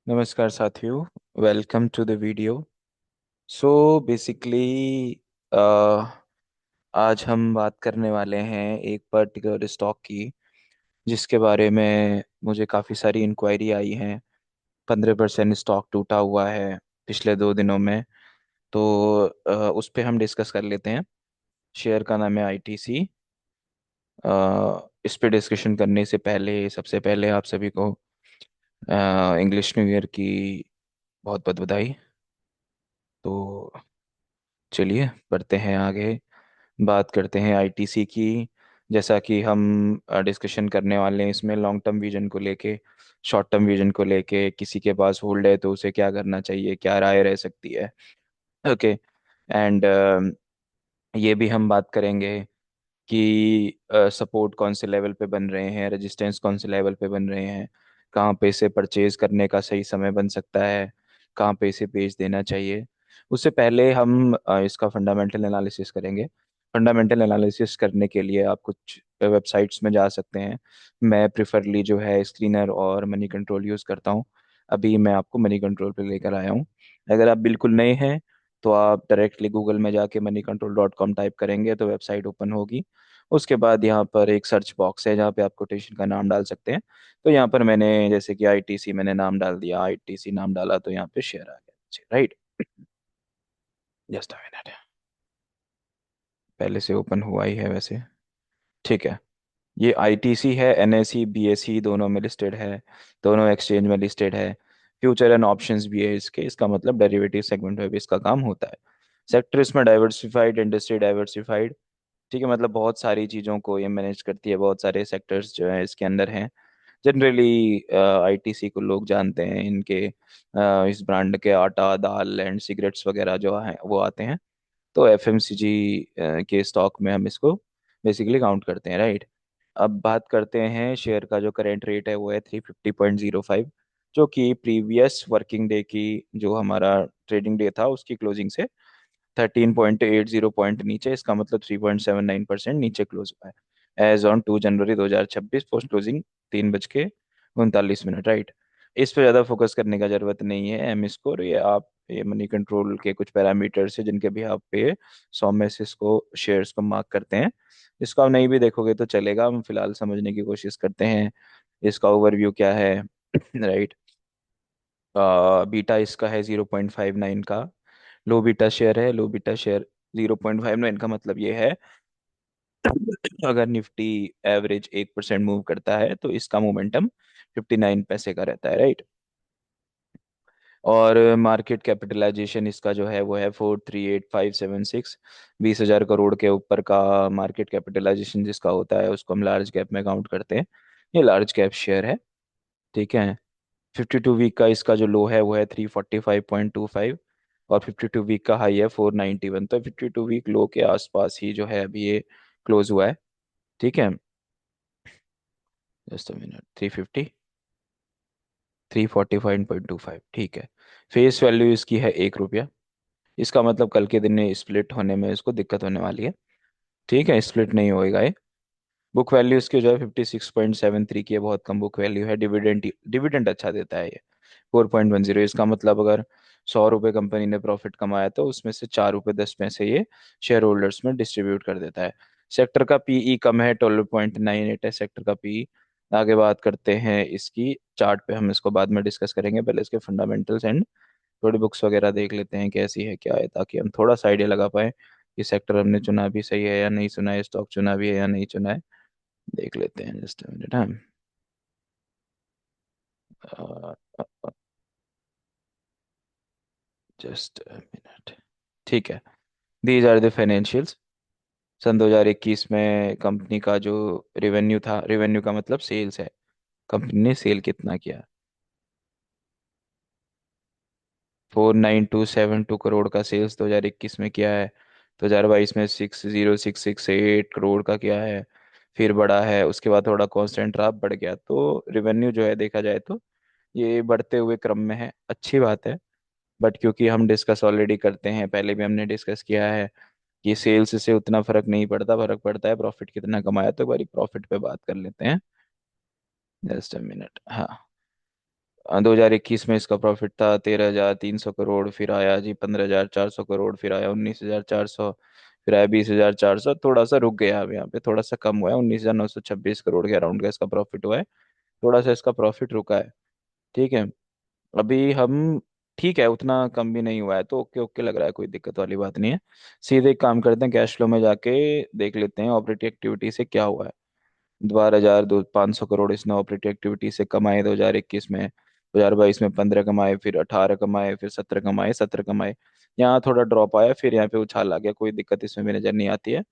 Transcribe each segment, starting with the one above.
नमस्कार साथियों। Welcome to the video. So basically आज हम बात करने वाले हैं एक पर्टिकुलर स्टॉक की, जिसके बारे में मुझे काफ़ी सारी इंक्वायरी आई हैं। 15% स्टॉक टूटा हुआ है पिछले 2 दिनों में। तो उस पे हम डिस्कस कर लेते हैं। शेयर का नाम है आईटीसी। इस पे डिस्कशन करने से पहले सबसे पहले आप सभी को इंग्लिश न्यू ईयर की बहुत बहुत बधाई। तो चलिए बढ़ते हैं आगे, बात करते हैं आईटीसी की। जैसा कि हम डिस्कशन करने वाले हैं इसमें लॉन्ग टर्म विजन को लेके, शॉर्ट टर्म विजन को लेके, किसी के पास होल्ड है तो उसे क्या करना चाहिए, क्या राय रह सकती है। ओके। एंड ये भी हम बात करेंगे कि सपोर्ट कौन से लेवल पे बन रहे हैं, रेजिस्टेंस कौन से लेवल पे बन रहे हैं, कहाँ पे इसे परचेज करने का सही समय बन सकता है, कहाँ पे इसे बेच देना चाहिए। उससे पहले हम इसका फंडामेंटल एनालिसिस करेंगे। फंडामेंटल एनालिसिस करने के लिए आप कुछ वेबसाइट्स में जा सकते हैं। मैं प्रिफरली जो है स्क्रीनर और मनी कंट्रोल यूज़ करता हूँ। अभी मैं आपको मनी कंट्रोल पे लेकर आया हूँ। अगर आप बिल्कुल नए हैं तो आप डायरेक्टली गूगल में जाके moneycontrol.com टाइप करेंगे तो वेबसाइट ओपन होगी। उसके बाद यहाँ पर एक सर्च बॉक्स है जहाँ पे आप कोटेशन का नाम डाल सकते हैं। तो यहाँ पर मैंने जैसे कि आईटीसी मैंने नाम डाल दिया, आईटीसी नाम डाला तो यहाँ पे शेयर आ गया। राइट। जस्ट अ मिनट, पहले से ओपन हुआ ही है वैसे। ठीक है। ये आईटीसी है, एनएसई बीएसई दोनों में लिस्टेड है। दोनों एक्सचेंज में लिस्टेड है। फ्यूचर एंड ऑप्शंस भी है इसके, इसका मतलब डेरिवेटिव सेगमेंट में भी इसका काम होता है। सेक्टर इसमें डाइवर्सिफाइड, इंडस्ट्री डाइवर्सिफाइड। ठीक है, मतलब बहुत सारी चीज़ों को ये मैनेज करती है, बहुत सारे सेक्टर्स जो है इसके अंदर हैं। जनरली आईटीसी को लोग जानते हैं इनके इस ब्रांड के आटा दाल एंड सिगरेट्स वगैरह जो हैं वो आते हैं। तो एफएमसीजी के स्टॉक में हम इसको बेसिकली काउंट करते हैं। राइट। अब बात करते हैं शेयर का जो करेंट रेट है वो है 350.05, जो कि प्रीवियस वर्किंग डे की जो हमारा ट्रेडिंग डे था उसकी क्लोजिंग से 13.80 पॉइंट नीचे, इसका मतलब 3.79% नीचे क्लोज हुआ है as on 2 January 2026 post closing 3:39। Right. इस पे ज़्यादा फोकस करने का जरूरत नहीं है। एम स्कोर ये आप ये मनी कंट्रोल के कुछ पैरामीटर्स है जिनके भी आप पे 100 में से इसको शेयर्स को मार्क करते हैं। इसको आप नहीं भी देखोगे तो चलेगा, हम फिलहाल समझने की कोशिश करते हैं इसका ओवरव्यू क्या है। राइट। बीटा इसका है 0.59 का। लो बीटा शेयर है। लो बीटा शेयर 0.59 का मतलब ये है अगर निफ्टी एवरेज 1% मूव करता है तो इसका मोमेंटम 59 पैसे का रहता है। राइट। और मार्केट कैपिटलाइजेशन इसका जो है वो है 438,576। 20,000 करोड़ के ऊपर का मार्केट कैपिटलाइजेशन जिसका होता है उसको हम लार्ज कैप में काउंट करते हैं। ये लार्ज कैप शेयर है। ठीक है। 52 वीक का इसका जो लो है वो है 345.25, और 52 वीक का हाई है 491। तो 52 वीक लो के आसपास ही जो है अभी ये क्लोज हुआ है। ठीक है। Just a minute, 345.25। ठीक है। फेस वैल्यू इसकी है 1 रुपया। इसका मतलब कल के दिन में स्प्लिट होने में इसको दिक्कत होने वाली है। ठीक है, स्प्लिट नहीं होएगा ये। बुक वैल्यू इसकी जो है 56.73 की है, बहुत कम बुक वैल्यू है। डिविडेंड डिविडेंड अच्छा देता है ये, 4.10। इसका मतलब अगर 100 रुपये कंपनी ने प्रॉफिट कमाया तो उसमें से 4 रुपये 10 पैसे ये शेयर होल्डर्स में डिस्ट्रीब्यूट कर देता है। सेक्टर का पीई कम है, 12.98 है सेक्टर का पीई। आगे बात करते हैं इसकी चार्ट पे, हम इसको बाद में डिस्कस करेंगे। पहले इसके फंडामेंटल्स एंड थोड़ी बुक्स वगैरह देख लेते हैं कैसी है क्या है, ताकि हम थोड़ा सा आइडिया लगा पाए कि सेक्टर हमने चुना भी सही है या नहीं चुना है, स्टॉक चुना भी है या नहीं चुना है। देख लेते हैं, जस्ट मिनट। हाँ। Just minute. ठीक है। These are the financials. सन 2021 में कंपनी का जो रेवेन्यू था, रेवेन्यू का मतलब सेल्स है, कंपनी ने सेल कितना किया। 49272 करोड़ का सेल्स 2021 में किया है। 2022 में 60668 करोड़ का किया है। फिर बढ़ा है, उसके बाद थोड़ा कांस्टेंट रहा, बढ़ गया। तो रेवेन्यू जो है देखा जाए तो ये बढ़ते हुए क्रम में है, अच्छी बात है। बट क्योंकि हम डिस्कस ऑलरेडी करते हैं, पहले भी हमने डिस्कस किया है कि सेल्स से उतना फर्क नहीं पड़ता, फर्क पड़ता है प्रॉफिट कितना कमाया। तो एक बारी प्रॉफिट पे बात कर लेते हैं। Just a minute. हाँ। 2021 में इसका प्रॉफिट था 13,300 करोड़, फिर आया जी 15,400 करोड़, फिर आया 19,400, फिर आया 20,400, थोड़ा सा रुक गया। अब यहाँ पे थोड़ा सा कम हुआ है, 19,926 करोड़ के अराउंड का इसका प्रॉफिट हुआ है। थोड़ा सा इसका प्रॉफिट रुका है। ठीक है। अभी हम, ठीक है, उतना कम भी नहीं हुआ है, तो ओके ओके लग रहा है, कोई दिक्कत वाली बात नहीं है। सीधे एक काम करते हैं, कैश फ्लो में जाके देख लेते हैं ऑपरेटिंग एक्टिविटी से क्या हुआ है। 12,500 करोड़ इसने ऑपरेटिंग एक्टिविटी से कमाए 2021 में, 2022 में 15 कमाए, फिर 18 कमाए, फिर 17 कमाए, 17 कमाए। यहाँ थोड़ा ड्रॉप आया, फिर यहाँ पे उछाल आ गया, कोई दिक्कत इसमें भी नजर नहीं आती है।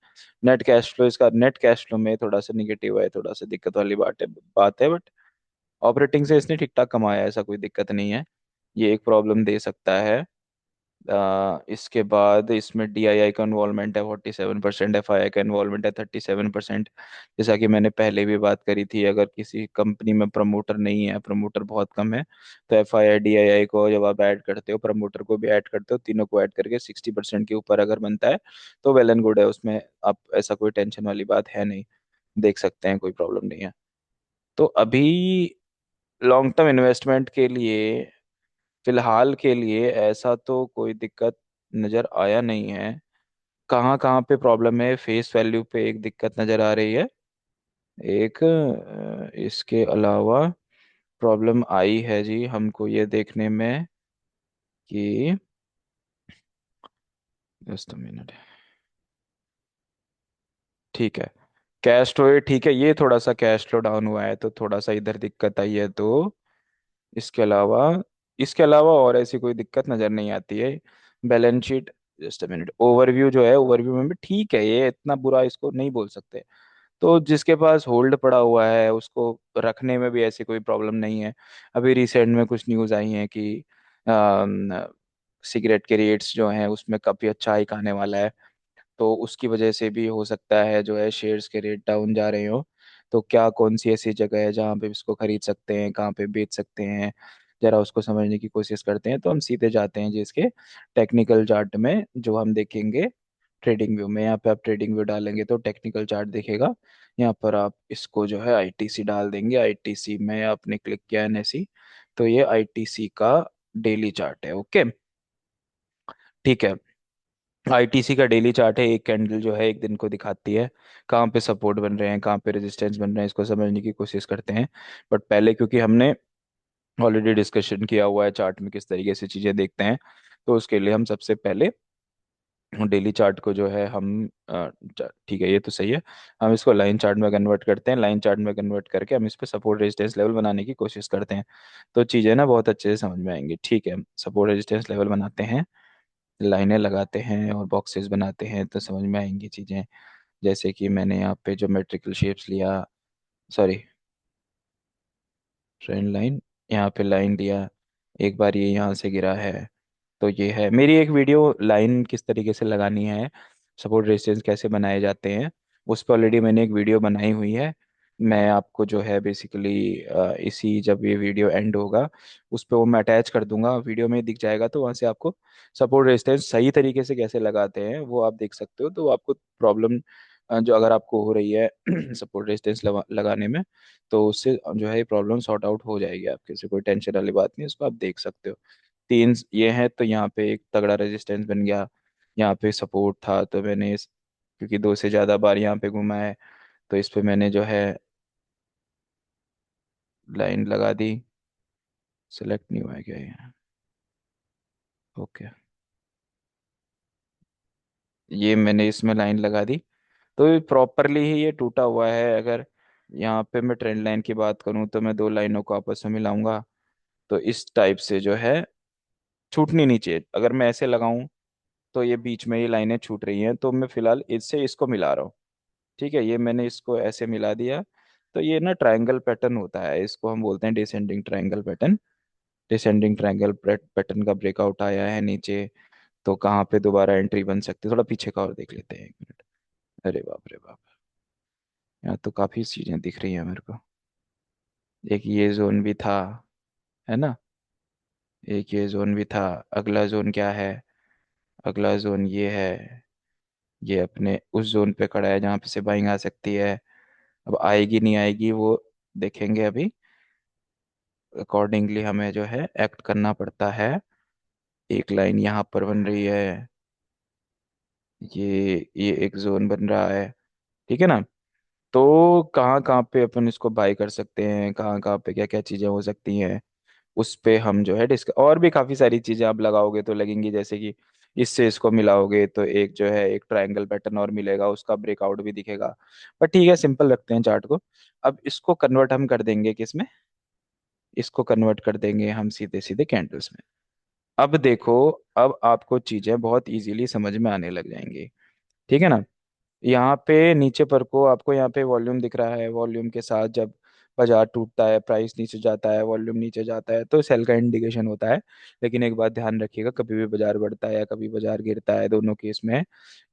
नेट कैश फ्लो, इसका नेट कैश फ्लो में थोड़ा सा निगेटिव है, थोड़ा सा दिक्कत वाली बात है, बट ऑपरेटिंग से इसने ठीक ठाक कमाया है, ऐसा कोई दिक्कत नहीं है। ये एक प्रॉब्लम दे सकता है। इसके बाद इसमें डीआईआई का इन्वॉल्वमेंट है 47%, एफआईआई का इन्वॉल्वमेंट है 37%। जैसा कि मैंने पहले भी बात करी थी, अगर किसी कंपनी में प्रमोटर नहीं है, प्रमोटर बहुत कम है, तो एफआईआई डीआईआई को जब आप ऐड करते हो, प्रमोटर को भी ऐड करते हो, तीनों को ऐड करके 60% के ऊपर अगर बनता है तो वेल एंड गुड है उसमें। आप, ऐसा कोई टेंशन वाली बात है नहीं, देख सकते हैं, कोई प्रॉब्लम नहीं है। तो अभी लॉन्ग टर्म इन्वेस्टमेंट के लिए, फिलहाल के लिए ऐसा तो कोई दिक्कत नज़र आया नहीं है। कहाँ कहाँ पे प्रॉब्लम है, फेस वैल्यू पे एक दिक्कत नज़र आ रही है, एक इसके अलावा प्रॉब्लम आई है जी हमको ये देखने में कि, जस्ट मिनट, ठीक है, कैश फ्लो ये ठीक है, ये थोड़ा सा कैश फ्लो डाउन हुआ है, तो थोड़ा सा इधर दिक्कत आई है। तो इसके अलावा, और ऐसी कोई दिक्कत नज़र नहीं आती है। Balance sheet, just a minute, overview जो है, ओवरव्यू में भी ठीक है, ये इतना बुरा इसको नहीं बोल सकते। तो जिसके पास होल्ड पड़ा हुआ है उसको रखने में भी ऐसी कोई प्रॉब्लम नहीं है। अभी रिसेंट में कुछ न्यूज़ आई हैं कि सिगरेट के रेट्स जो हैं उसमें काफ़ी अच्छा हाइक आने वाला है, तो उसकी वजह से भी हो सकता है जो है शेयर्स के रेट डाउन जा रहे हो। तो क्या, कौन सी ऐसी जगह है जहाँ पे इसको खरीद सकते हैं, कहाँ पे बेच सकते हैं, जरा उसको समझने की कोशिश करते हैं। तो हम सीधे जाते हैं जी इसके टेक्निकल चार्ट में, जो हम देखेंगे ट्रेडिंग व्यू में। यहाँ पे आप ट्रेडिंग व्यू डालेंगे तो टेक्निकल चार्ट दिखेगा। यहाँ पर आप इसको जो है आईटीसी डाल देंगे, आईटीसी में आपने क्लिक किया एनएसई, तो ये आईटीसी का डेली चार्ट है। ओके, ठीक है। आईटीसी का डेली चार्ट है, एक कैंडल जो है एक दिन को दिखाती है, कहाँ पे सपोर्ट बन रहे हैं, कहाँ पे रेजिस्टेंस बन रहे हैं, इसको समझने की कोशिश करते हैं। बट पहले, क्योंकि हमने ऑलरेडी डिस्कशन किया हुआ है चार्ट में किस तरीके से चीज़ें देखते हैं, तो उसके लिए हम सबसे पहले डेली चार्ट को जो है हम ठीक है, ये तो सही है, हम इसको लाइन चार्ट में कन्वर्ट करते हैं। लाइन चार्ट में कन्वर्ट करके हम इस पे सपोर्ट रेजिस्टेंस लेवल बनाने की कोशिश करते हैं, तो चीज़ें ना बहुत अच्छे से समझ में आएंगी। ठीक है, सपोर्ट रेजिस्टेंस लेवल बनाते हैं, लाइनें लगाते हैं और बॉक्सेस बनाते हैं, तो समझ में आएंगी चीज़ें। जैसे कि मैंने यहाँ पे जो मेट्रिकल शेप्स लिया, सॉरी, ट्रेंड लाइन, यहाँ पे लाइन लिया, एक बार ये यहाँ से गिरा है, तो ये है मेरी एक वीडियो, लाइन किस तरीके से लगानी है, सपोर्ट रेजिस्टेंस कैसे बनाए जाते हैं, उस पर ऑलरेडी मैंने एक वीडियो बनाई हुई है। मैं आपको जो है बेसिकली इसी, जब ये वीडियो एंड होगा उस पर वो मैं अटैच कर दूंगा, वीडियो में दिख जाएगा, तो वहाँ से आपको सपोर्ट रेजिस्टेंस सही तरीके से कैसे लगाते हैं वो आप देख सकते हो। तो आपको प्रॉब्लम जो अगर आपको हो रही है सपोर्ट रेजिस्टेंस लगाने में, तो उससे जो है प्रॉब्लम सॉर्ट आउट हो जाएगी आपके से, कोई टेंशन वाली बात नहीं है, उसको आप देख सकते हो। तीन ये है, तो यहाँ पे एक तगड़ा रेजिस्टेंस बन गया, यहाँ पे सपोर्ट था, तो मैंने क्योंकि दो से ज़्यादा बार यहाँ पे घुमा है, तो इस पे मैंने जो है लाइन लगा दी। सेलेक्ट नहीं हुआ है क्या ये? ओके, ये मैंने इसमें लाइन लगा दी, तो प्रॉपरली ही ये टूटा हुआ है। अगर यहाँ पे मैं ट्रेंड लाइन की बात करूँ तो मैं दो लाइनों को आपस में मिलाऊंगा, तो इस टाइप से जो है छूटनी नहीं चाहिए। अगर मैं ऐसे लगाऊं तो ये बीच में ये लाइनें छूट रही हैं, तो मैं फिलहाल इससे इसको मिला रहा हूँ। ठीक है, ये मैंने इसको ऐसे मिला दिया, तो ये ना ट्रायंगल पैटर्न होता है, इसको हम बोलते हैं descending triangle pattern. Descending triangle pattern का ब्रेकआउट आया है नीचे, तो कहाँ पे दोबारा एंट्री बन सकती है, थोड़ा पीछे का और देख लेते हैं, एक मिनट। अरे बाप रे बाप, यहाँ तो काफी चीजें दिख रही है मेरे को। एक ये जोन भी था, है ना, एक ये जोन भी था। अगला जोन क्या है? अगला जोन ये है, ये अपने उस जोन पे खड़ा है जहाँ पे से बाइंग आ सकती है। अब आएगी नहीं आएगी वो देखेंगे अभी। अकॉर्डिंगली हमें जो है एक्ट करना पड़ता है। एक लाइन यहाँ पर बन रही है, ये एक जोन बन रहा है, ठीक है ना। तो कहाँ कहाँ पे अपन इसको बाई कर सकते हैं, कहाँ कहाँ पे क्या क्या चीज़ें हो सकती हैं, उस पे हम जो है डिस्क, और भी काफ़ी सारी चीज़ें आप लगाओगे तो लगेंगी, जैसे कि इससे इसको मिलाओगे तो एक जो है एक ट्रायंगल पैटर्न और मिलेगा, उसका ब्रेकआउट भी दिखेगा। पर ठीक है, सिंपल रखते हैं चार्ट को। अब इसको कन्वर्ट हम कर देंगे किस में, इसको कन्वर्ट कर देंगे हम सीधे सीधे कैंडल्स में। अब देखो, अब आपको चीज़ें बहुत इजीली समझ में आने लग जाएंगी, ठीक है ना। यहाँ पे नीचे पर को आपको यहाँ पे वॉल्यूम दिख रहा है, वॉल्यूम के साथ जब बाजार टूटता है, प्राइस नीचे जाता है, वॉल्यूम नीचे जाता है, तो सेल का इंडिकेशन होता है। लेकिन एक बात ध्यान रखिएगा, कभी भी बाजार बढ़ता है या कभी बाजार गिरता है, दोनों केस में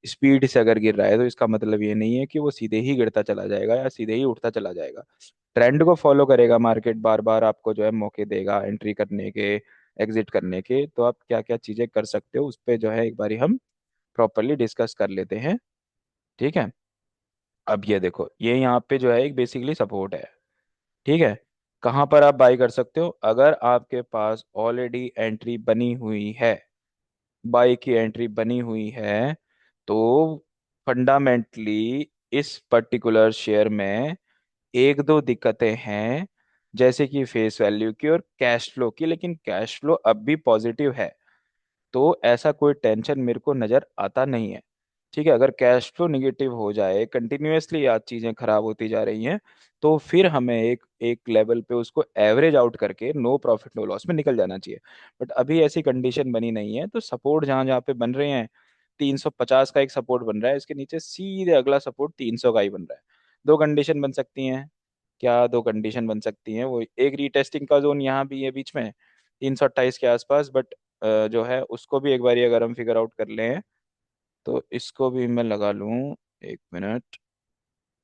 स्पीड से अगर गिर रहा है तो इसका मतलब ये नहीं है कि वो सीधे ही गिरता चला जाएगा या सीधे ही उठता चला जाएगा। ट्रेंड को फॉलो करेगा मार्केट, बार बार आपको जो है मौके देगा एंट्री करने के, एग्जिट करने के। तो आप क्या क्या चीजें कर सकते हो उस पर जो है एक बारी हम प्रॉपरली डिस्कस कर लेते हैं, ठीक है। अब ये देखो, ये यहाँ पे जो है एक बेसिकली सपोर्ट है, ठीक है। कहाँ पर आप बाई कर सकते हो, अगर आपके पास ऑलरेडी एंट्री बनी हुई है, बाई की एंट्री बनी हुई है, तो फंडामेंटली इस पर्टिकुलर शेयर में एक दो दिक्कतें हैं, जैसे कि फेस वैल्यू की और कैश फ्लो की, लेकिन कैश फ्लो अब भी पॉजिटिव है। तो ऐसा कोई टेंशन मेरे को नजर आता नहीं है, ठीक है। अगर कैश फ्लो निगेटिव हो जाए, कंटिन्यूअसली आज चीजें खराब होती जा रही हैं, तो फिर हमें एक एक लेवल पे उसको एवरेज आउट करके नो प्रॉफिट नो लॉस में निकल जाना चाहिए। बट अभी ऐसी कंडीशन बनी नहीं है, तो सपोर्ट जहां जहां पे बन रहे हैं, 350 का एक सपोर्ट बन रहा है, इसके नीचे सीधे अगला सपोर्ट 300 का ही बन रहा है। दो कंडीशन बन सकती हैं, क्या दो कंडीशन बन सकती हैं, वो एक रीटेस्टिंग का जोन यहाँ भी है बीच में 328 के आसपास, बट जो है उसको भी एक बारी अगर हम फिगर आउट कर लें, तो इसको भी मैं लगा लूं, एक मिनट।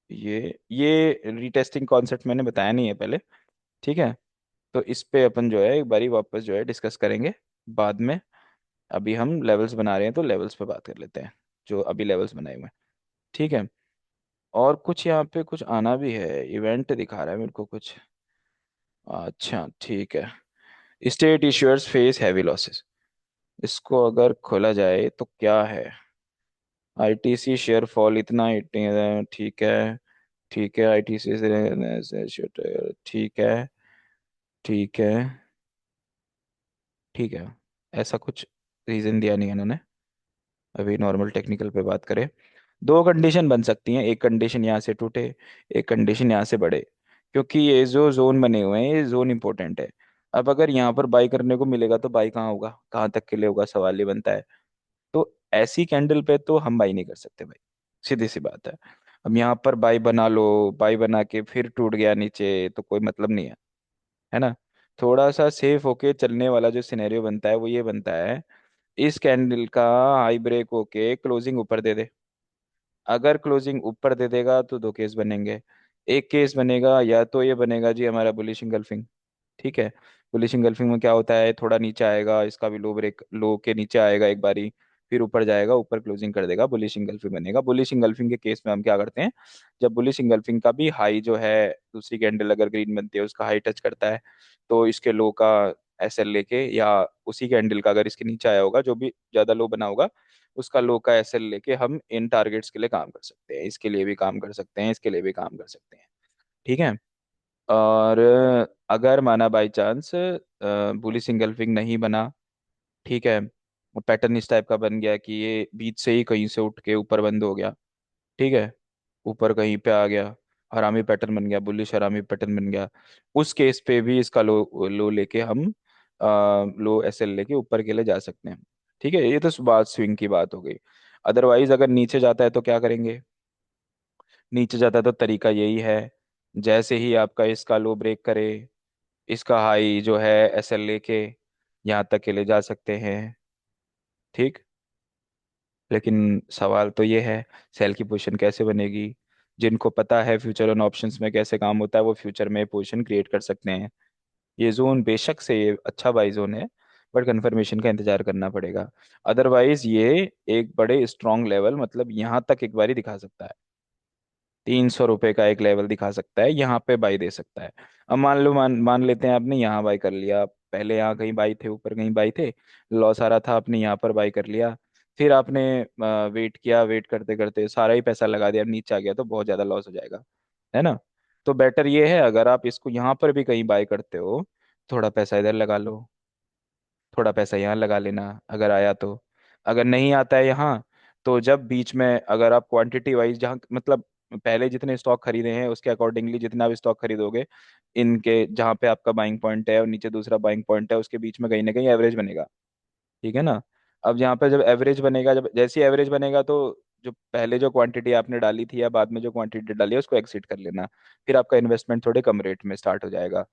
ये रीटेस्टिंग कॉन्सेप्ट मैंने बताया नहीं है पहले, ठीक है। तो इस पे अपन जो है एक बारी वापस जो है डिस्कस करेंगे बाद में। अभी हम लेवल्स बना रहे हैं तो लेवल्स पे बात कर लेते हैं, जो अभी लेवल्स बनाए हुए हैं, ठीक है। और कुछ यहाँ पे कुछ आना भी है, इवेंट दिखा रहा है मेरे को कुछ। अच्छा ठीक है, state issuers face heavy losses, इसको अगर खोला जाए तो क्या है। आईटीसी शेयर फॉल इतना 18, ठीक है, ठीक है। आईटीसी से ठीक है, ठीक है, ठीक है। ऐसा कुछ रीजन दिया नहीं है इन्होंने। अभी नॉर्मल टेक्निकल पे बात करें, दो कंडीशन बन सकती हैं, एक कंडीशन यहाँ से टूटे, एक कंडीशन यहाँ से बढ़े, क्योंकि ये जो जोन बने हुए हैं ये जोन इंपॉर्टेंट है। अब अगर यहाँ पर बाई करने को मिलेगा तो बाई कहाँ होगा, कहाँ तक के लिए होगा, सवाल ये बनता है। तो ऐसी कैंडल पे तो हम बाई नहीं कर सकते भाई, सीधी सी बात है। अब यहाँ पर बाई बना लो, बाई बना के फिर टूट गया नीचे तो कोई मतलब नहीं है ना। थोड़ा सा सेफ होके चलने वाला जो सिनेरियो बनता है वो ये बनता है, इस कैंडल का हाई ब्रेक होके क्लोजिंग ऊपर दे दे। अगर क्लोजिंग ऊपर दे देगा तो दो केस बनेंगे। एक केस बनेगा, या तो ये बनेगा जी हमारा बुलिश इंगल्फिंग, ठीक है। बुलिश इंगल्फिंग में क्या होता है, थोड़ा नीचे आएगा, इसका भी लो ब्रेक, लो के नीचे आएगा एक बारी, फिर ऊपर जाएगा, ऊपर क्लोजिंग कर देगा, बुलिश इंगल्फिंग बनेगा। बुलिश इंगल्फिंग के केस में हम क्या करते हैं, जब बुलिश इंगल्फिंग का भी हाई जो है, दूसरी कैंडल अगर ग्रीन बनती है उसका हाई टच करता है, तो इसके लो का एसएल लेके, या उसी कैंडल का अगर इसके नीचे आया होगा जो भी ज्यादा लो बना होगा, उसका लो का एसएल लेके हम इन टारगेट्स के लिए काम कर सकते हैं, इसके लिए भी काम कर सकते हैं, इसके लिए भी काम कर सकते हैं, ठीक है। और अगर माना बाई चांस बुली सिंगल्फिंग नहीं बना, ठीक है, पैटर्न इस टाइप का बन गया कि ये बीच से ही कहीं से उठ के ऊपर बंद हो गया, ठीक है, ऊपर कहीं पे आ गया, हरामी पैटर्न बन गया, बुलिश हरामी पैटर्न बन गया, उस केस पे भी इसका लो लो लेके हम लो एसएल लेके ऊपर के लिए जा सकते हैं, ठीक है। ये तो बात स्विंग की बात हो गई। अदरवाइज अगर नीचे जाता है तो क्या करेंगे, नीचे जाता है तो तरीका यही है, जैसे ही आपका इसका लो ब्रेक करे, इसका हाई जो है एसएल लेके यहाँ तक के ले जा सकते हैं, ठीक। लेकिन सवाल तो ये है, सेल की पोजीशन कैसे बनेगी। जिनको पता है फ्यूचर ऑन ऑप्शंस में कैसे काम होता है, वो फ्यूचर में पोजीशन क्रिएट कर सकते हैं। ये जोन बेशक से ये अच्छा बाई जोन है, बट कंफर्मेशन का इंतजार करना पड़ेगा। अदरवाइज ये एक बड़े स्ट्रॉन्ग लेवल, मतलब यहाँ तक एक बारी दिखा सकता है, ₹300 का एक लेवल दिखा सकता है, यहाँ पे बाई दे सकता है। अब मान लो, मान मान लेते हैं आपने यहाँ बाई कर लिया, पहले यहाँ कहीं बाई थे, ऊपर कहीं बाई थे, लॉस आ रहा था, आपने यहाँ पर बाई कर लिया। फिर आपने वेट किया, वेट करते करते सारा ही पैसा लगा दिया, नीचे आ गया तो बहुत ज्यादा लॉस हो जाएगा, है ना। तो बेटर ये है, अगर आप इसको यहाँ पर भी कहीं बाई करते हो, थोड़ा पैसा इधर लगा लो, थोड़ा पैसा यहाँ लगा लेना अगर आया तो। अगर नहीं आता है यहाँ, तो जब बीच में अगर आप क्वांटिटी वाइज जहाँ मतलब पहले जितने स्टॉक खरीदे हैं उसके अकॉर्डिंगली जितना भी स्टॉक खरीदोगे, इनके जहाँ पे आपका बाइंग पॉइंट है और नीचे दूसरा बाइंग पॉइंट है, उसके बीच में कहीं ना कहीं एवरेज बनेगा। ठीक है ना। अब यहाँ पे जब एवरेज बनेगा, जब जैसी एवरेज बनेगा, तो जो पहले जो क्वांटिटी आपने डाली थी या बाद में जो क्वांटिटी डाली है उसको एक्सिट कर लेना। फिर आपका इन्वेस्टमेंट थोड़े कम रेट में स्टार्ट हो जाएगा।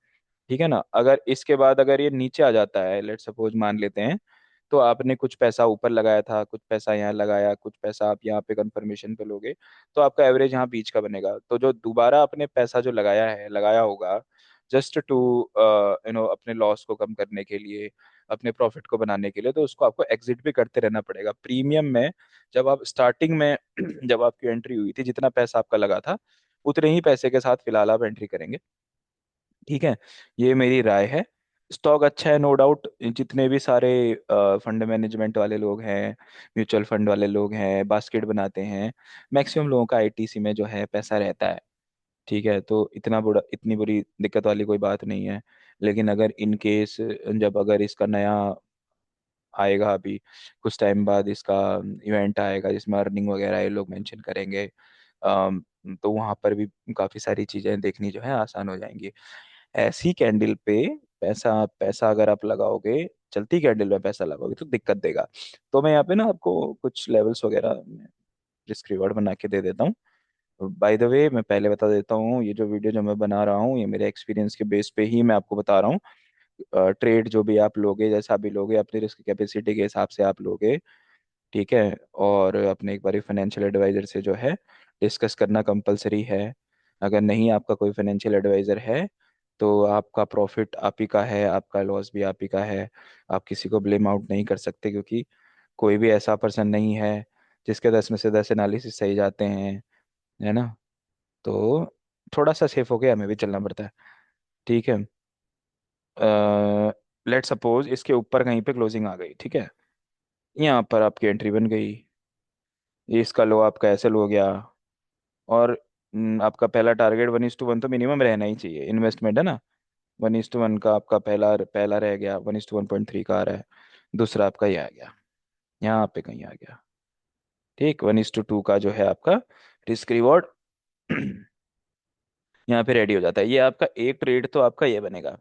ठीक है ना। अगर इसके बाद अगर ये नीचे आ जाता है, लेट सपोज मान लेते हैं, तो आपने कुछ पैसा ऊपर लगाया था, कुछ पैसा यहाँ लगाया, कुछ पैसा आप यहाँ पे कंफर्मेशन पे लोगे, तो आपका एवरेज यहाँ बीच का बनेगा। तो जो दोबारा आपने पैसा जो लगाया होगा, जस्ट टू अपने लॉस को कम करने के लिए, अपने प्रॉफिट को बनाने के लिए, तो उसको आपको एग्जिट भी करते रहना पड़ेगा प्रीमियम में। जब आप स्टार्टिंग में जब आपकी एंट्री हुई थी, जितना पैसा आपका लगा था, उतने ही पैसे के साथ फिलहाल आप एंट्री करेंगे। ठीक है। ये मेरी राय है। स्टॉक अच्छा है, नो डाउट। जितने भी सारे फंड मैनेजमेंट वाले लोग हैं, म्यूचुअल फंड वाले लोग हैं, बास्केट बनाते हैं, मैक्सिमम लोगों का आईटीसी में जो है पैसा रहता है। ठीक है, तो इतनी बुरी दिक्कत वाली कोई बात नहीं है। लेकिन अगर इन केस, जब अगर इसका नया आएगा, अभी कुछ टाइम बाद इसका इवेंट आएगा जिसमें अर्निंग वगैरह ये लोग मेंशन करेंगे, तो वहां पर भी काफी सारी चीजें देखनी जो है आसान हो जाएंगी। ऐसी कैंडल पे पैसा पैसा अगर आप लगाओगे, चलती कैंडल में पैसा लगाओगे तो दिक्कत देगा। तो मैं यहाँ पे ना आपको कुछ लेवल्स वगैरह रिस्क रिवॉर्ड बना के दे देता हूँ। बाय द वे, मैं पहले बता देता हूँ, ये जो वीडियो जो मैं बना रहा हूँ, ये मेरे एक्सपीरियंस के बेस पे ही मैं आपको बता रहा हूँ। ट्रेड जो भी आप लोगे, जैसा भी लोगे, अपनी रिस्क कैपेसिटी के हिसाब से आप लोगे। ठीक है। और अपने एक बार फाइनेंशियल एडवाइजर से जो है डिस्कस करना कंपलसरी है। अगर नहीं आपका कोई फाइनेंशियल एडवाइजर है, तो आपका प्रॉफिट आप ही का है, आपका लॉस भी आप ही का है। आप किसी को ब्लेम आउट नहीं कर सकते, क्योंकि कोई भी ऐसा पर्सन नहीं है जिसके 10 में से 10 एनालिसिस सही जाते हैं, है ना। तो थोड़ा सा सेफ होके हमें भी चलना पड़ता है। ठीक है। लेट सपोज इसके ऊपर कहीं पे क्लोजिंग आ गई, ठीक है, यहाँ पर आपकी एंट्री बन गई, ये इसका लो आपका ऐसे लो हो गया। और आपका पहला टारगेट 1:1 तो मिनिमम रहना ही चाहिए, इन्वेस्टमेंट है ना। 1:1 का आपका पहला पहला रह गया, 1:1.3 का आ रहा है। दूसरा आपका ये आ गया, यहाँ पे कहीं आ गया। ठीक, 1:2 का जो है आपका रिस्क रिवॉर्ड यहाँ पे रेडी हो जाता है। ये आपका एक ट्रेड तो आपका ये बनेगा।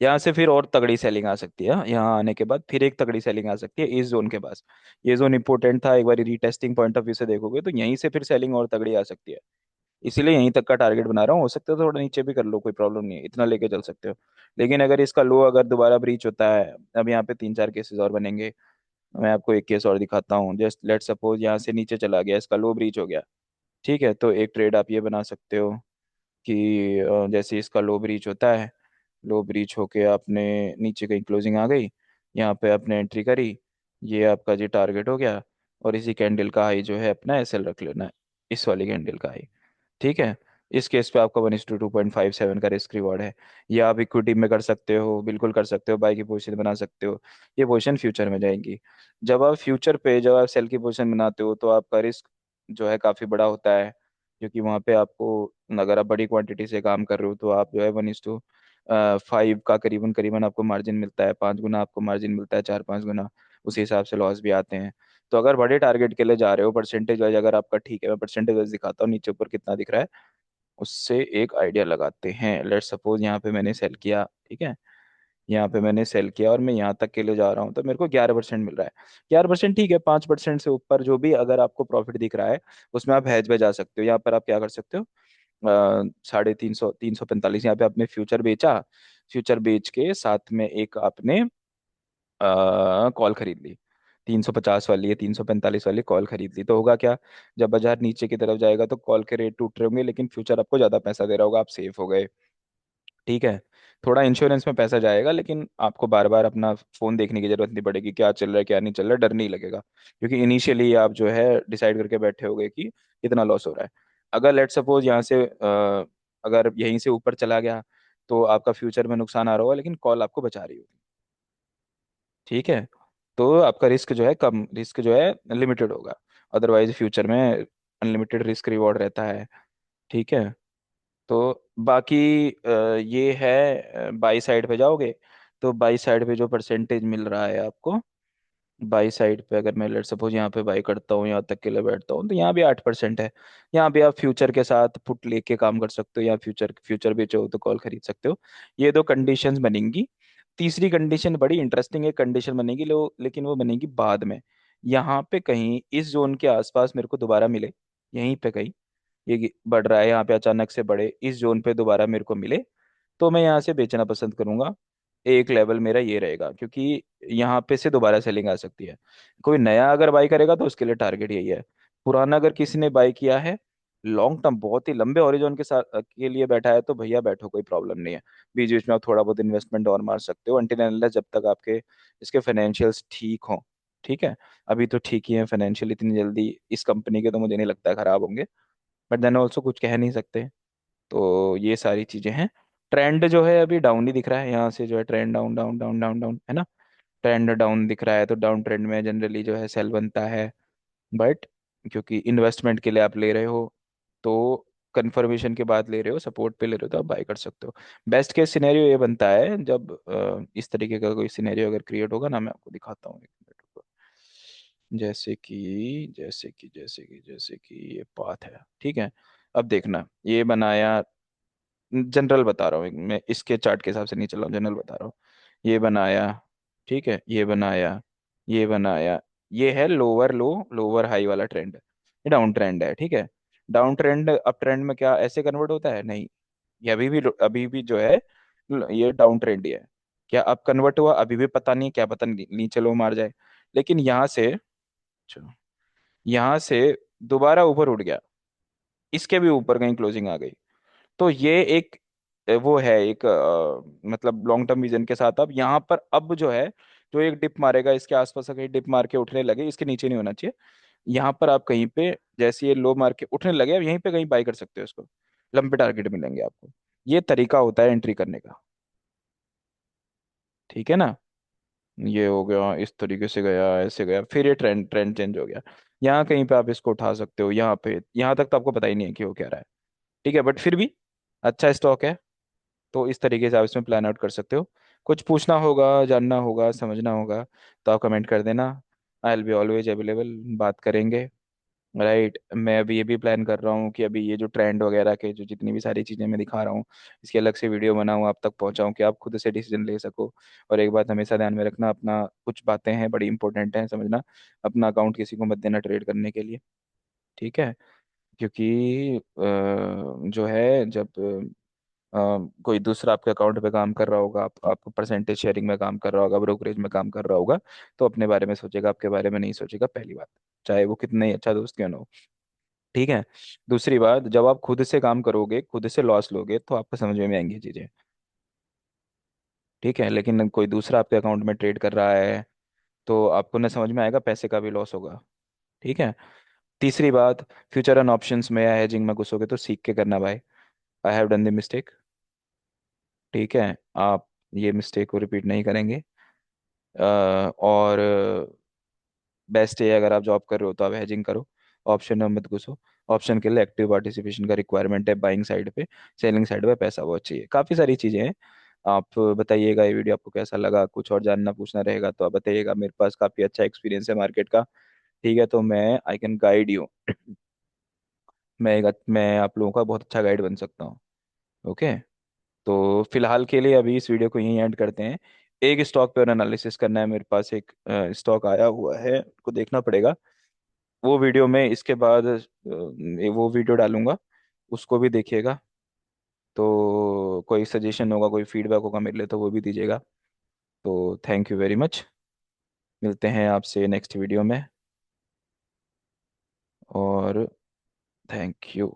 यहाँ से फिर और तगड़ी सेलिंग आ सकती है, हाँ, यहाँ आने के बाद फिर एक तगड़ी सेलिंग आ सकती है इस जोन के पास। ये जोन इंपॉर्टेंट था, एक बार रीटेस्टिंग पॉइंट ऑफ व्यू से देखोगे तो यहीं से फिर सेलिंग और तगड़ी आ सकती है। इसीलिए यहीं तक का टारगेट बना रहा हूँ, हो सकता है तो थोड़ा नीचे भी कर लो, कोई प्रॉब्लम नहीं है, इतना लेके चल सकते हो। लेकिन अगर इसका लो अगर दोबारा ब्रीच होता है, अब यहाँ पे 3-4 केसेस और बनेंगे। मैं आपको एक केस और दिखाता हूँ। जस्ट लेट सपोज यहाँ से नीचे चला गया, इसका लो ब्रीच हो गया। ठीक है, तो एक ट्रेड आप ये बना सकते हो कि जैसे इसका लो ब्रीच होता है, लो ब्रीच होके आपने नीचे कहीं क्लोजिंग आ गई, यहाँ पे आपने एंट्री करी, ये आपका जी टारगेट हो गया। और इसी कैंडल का हाई जो है अपना एसएल रख लेना है, इस वाली कैंडल का हाई। ठीक है। इस केस पे आपका 1:2.57 का रिस्क रिवॉर्ड है। ये आप इक्विटी में कर सकते हो, बिल्कुल कर सकते हो, बाई की पोजीशन बना सकते हो। ये पोजीशन फ्यूचर में जाएंगी। जब आप सेल की पोजीशन बनाते हो, तो आपका रिस्क जो है काफ़ी बड़ा होता है, क्योंकि वहाँ पे आपको, अगर आप बड़ी क्वांटिटी से काम कर रहे हो, तो आप जो है 1:5 का करीबन करीबन आपको मार्जिन मिलता है, 5 गुना आपको मार्जिन मिलता है, 4-5 गुना। उसी हिसाब से लॉस भी आते हैं। तो अगर बड़े टारगेट के लिए जा रहे हो, परसेंटेज वाइज अगर आपका ठीक है, मैं परसेंटेज वाइज दिखाता हूँ नीचे ऊपर कितना दिख रहा है, उससे एक आइडिया लगाते हैं। लेट सपोज यहाँ पे मैंने सेल किया, ठीक है, यहाँ पे मैंने सेल किया और मैं यहाँ तक के लिए जा रहा हूँ, तो मेरे को 11% मिल रहा है। 11% ठीक है, 5% से ऊपर जो भी अगर आपको प्रॉफिट दिख रहा है, उसमें आप हैज में जा सकते हो। यहाँ पर आप क्या कर सकते हो, 350, 345, यहाँ पे आपने फ्यूचर बेचा, फ्यूचर बेच के साथ में एक आपने कॉल खरीद ली, 350 वाली है, 345 वाली कॉल खरीद ली, तो होगा क्या, जब बाजार नीचे की तरफ जाएगा तो कॉल के रेट टूट रहे होंगे, लेकिन फ्यूचर आपको ज्यादा पैसा दे रहा होगा, आप सेफ हो गए। ठीक है। थोड़ा इंश्योरेंस में पैसा जाएगा, लेकिन आपको बार बार अपना फोन देखने की जरूरत नहीं पड़ेगी, क्या चल रहा है क्या नहीं चल रहा है, डर नहीं लगेगा, क्योंकि इनिशियली आप जो है डिसाइड करके बैठे होगे कि कितना लॉस हो रहा है। अगर लेट सपोज यहाँ से अगर यहीं से ऊपर चला गया तो आपका फ्यूचर में नुकसान आ रहा होगा, लेकिन कॉल आपको बचा रही होगी। ठीक है। तो आपका रिस्क जो है कम, रिस्क जो है लिमिटेड होगा। अदरवाइज फ्यूचर में अनलिमिटेड रिस्क रिवॉर्ड रहता है। ठीक है। तो बाकी ये है, बाई साइड पे जाओगे तो बाई साइड पे जो परसेंटेज मिल रहा है आपको, बाई साइड पे अगर मैं लेट सपोज यहाँ पे बाई करता हूँ, यहाँ तक के लिए बैठता हूँ, तो यहाँ भी 8% है। यहाँ भी आप फ्यूचर के साथ पुट लेके काम कर सकते हो, या फ्यूचर फ्यूचर बेचो तो कॉल खरीद सकते हो। ये दो कंडीशंस बनेंगी। तीसरी कंडीशन बड़ी इंटरेस्टिंग एक कंडीशन बनेगी, लेकिन वो बनेगी बाद में। यहाँ पे कहीं इस जोन के आसपास मेरे को दोबारा मिले, यहीं पे कहीं ये बढ़ रहा है, यहाँ पे अचानक से बढ़े, इस जोन पे दोबारा मेरे को मिले, तो मैं यहाँ से बेचना पसंद करूंगा। एक लेवल मेरा ये रहेगा, क्योंकि यहाँ पे से दोबारा सेलिंग आ सकती है। कोई नया अगर बाई करेगा तो उसके लिए टारगेट यही है। पुराना अगर किसी ने बाई किया है, लॉन्ग टर्म बहुत ही लंबे ओरिजन के साथ के लिए बैठा है, तो भैया बैठो, कोई प्रॉब्लम नहीं है। बीच बीच में आप थोड़ा बहुत इन्वेस्टमेंट और मार सकते हो, अनटिल अनलेस जब तक आपके इसके फाइनेंशियल्स ठीक हों। ठीक है। अभी तो ठीक ही है फाइनेंशियल, इतनी जल्दी इस कंपनी के तो मुझे नहीं लगता खराब होंगे, बट देन ऑल्सो कुछ कह नहीं सकते। तो ये सारी चीजें हैं। ट्रेंड जो है अभी डाउन ही दिख रहा है, यहाँ से जो है trend down down down down down है ना। ट्रेंड डाउन दिख रहा है, तो डाउन ट्रेंड में जनरली जो है सेल बनता है। बट क्योंकि इन्वेस्टमेंट के लिए आप ले रहे हो, तो कंफर्मेशन के बाद ले रहे हो, सपोर्ट पे ले रहे हो, तो आप बाय कर सकते हो। बेस्ट केस सिनेरियो ये बनता है जब इस तरीके का कोई सिनेरियो अगर क्रिएट होगा ना, मैं आपको दिखाता हूँ एक मिनट रुको। जैसे कि ये पाथ है, ठीक है। अब देखना, ये बनाया, जनरल बता रहा हूँ, मैं इसके चार्ट के हिसाब से नहीं चल रहा हूँ, जनरल बता रहा हूँ। ये बनाया, ठीक है, ये बनाया, ये बनाया, ये है लोअर लो लोअर हाई वाला ट्रेंड, ये डाउन ट्रेंड है। ठीक है। डाउन ट्रेंड अप ट्रेंड में क्या ऐसे कन्वर्ट होता है? नहीं। ये अभी भी जो है ये डाउन ट्रेंड ही है। क्या अब कन्वर्ट हुआ? अभी भी पता नहीं, क्या पता नहीं नीचे लो मार जाए। लेकिन यहाँ से, अच्छा, यहाँ से दोबारा ऊपर उठ गया, इसके भी ऊपर कहीं क्लोजिंग आ गई, तो ये एक वो है एक मतलब लॉन्ग टर्म विजन के साथ अब यहाँ पर अब जो है, जो एक डिप मारेगा इसके आसपास का, कहीं डिप मार के उठने लगे, इसके नीचे नहीं होना चाहिए। यहाँ पर आप कहीं पे, जैसे ये लो मार के उठने लगे, अब यहीं पे कहीं बाई कर सकते हो इसको, लंबे टारगेट मिलेंगे आपको। ये तरीका होता है एंट्री करने का। ठीक है ना। ये हो गया, इस तरीके से गया, ऐसे गया, फिर ये ट्रेंड ट्रेंड चेंज हो गया। यहाँ कहीं पे आप इसको उठा सकते हो, यहाँ पे, यहाँ तक तो आपको पता ही नहीं है कि वो क्या रहा है। ठीक है, बट फिर भी अच्छा स्टॉक है। तो इस तरीके से आप इसमें प्लान आउट कर सकते हो। कुछ पूछना होगा, जानना होगा, समझना होगा, तो आप कमेंट कर देना। I will be always available, बात करेंगे। राइट। मैं अभी ये भी प्लान कर रहा हूँ कि अभी ये जो ट्रेंड वगैरह के जो जितनी भी सारी चीज़ें मैं दिखा रहा हूँ, इसकी अलग से वीडियो बनाऊँ, आप तक पहुँचाऊँ, कि आप खुद से डिसीजन ले सको। और एक बात हमेशा ध्यान में रखना, अपना कुछ बातें हैं बड़ी इंपॉर्टेंट हैं समझना, अपना अकाउंट किसी को मत देना ट्रेड करने के लिए। ठीक है। क्योंकि जो है जब कोई दूसरा आपके अकाउंट पे काम कर रहा होगा, आप परसेंटेज शेयरिंग में काम कर रहा होगा, ब्रोकरेज में काम कर रहा होगा, तो अपने बारे में सोचेगा, आपके बारे में नहीं सोचेगा, पहली बात, चाहे वो कितना ही अच्छा दोस्त क्यों ना हो। ठीक है। दूसरी बात, जब आप खुद से काम करोगे, खुद से लॉस लोगे, तो आपको समझ में आएंगी चीजें। ठीक है। लेकिन कोई दूसरा आपके अकाउंट में ट्रेड कर रहा है, तो आपको ना समझ में आएगा, पैसे का भी लॉस होगा। ठीक है। तीसरी बात, फ्यूचर एंड ऑप्शंस में या हेजिंग में घुसोगे तो सीख के करना भाई। I have done the mistake. ठीक है। आप ये मिस्टेक को रिपीट नहीं करेंगे। और बेस्ट है, अगर आप जॉब कर रहे हो तो आप हेजिंग करो, ऑप्शन में मत घुसो। ऑप्शन के लिए एक्टिव पार्टिसिपेशन का रिक्वायरमेंट है बाइंग साइड पे, सेलिंग साइड पे पैसा बहुत चाहिए, काफ़ी सारी चीज़ें हैं। आप बताइएगा ये वीडियो आपको कैसा लगा, कुछ और जानना पूछना रहेगा तो आप बताइएगा, मेरे पास काफ़ी अच्छा एक्सपीरियंस है मार्केट का। ठीक है। तो मैं आई कैन गाइड यू मैं आप लोगों का बहुत अच्छा गाइड बन सकता हूँ। ओके। तो फिलहाल के लिए अभी इस वीडियो को यहीं एंड करते हैं। एक स्टॉक पे और एनालिसिस करना है, मेरे पास एक स्टॉक आया हुआ है, को देखना पड़ेगा। वो वीडियो में इसके बाद वो वीडियो डालूंगा, उसको भी देखिएगा। तो कोई सजेशन होगा, कोई फीडबैक होगा मेरे लिए, तो वो भी दीजिएगा। तो थैंक यू वेरी मच। मिलते हैं आपसे नेक्स्ट वीडियो में। और थैंक यू।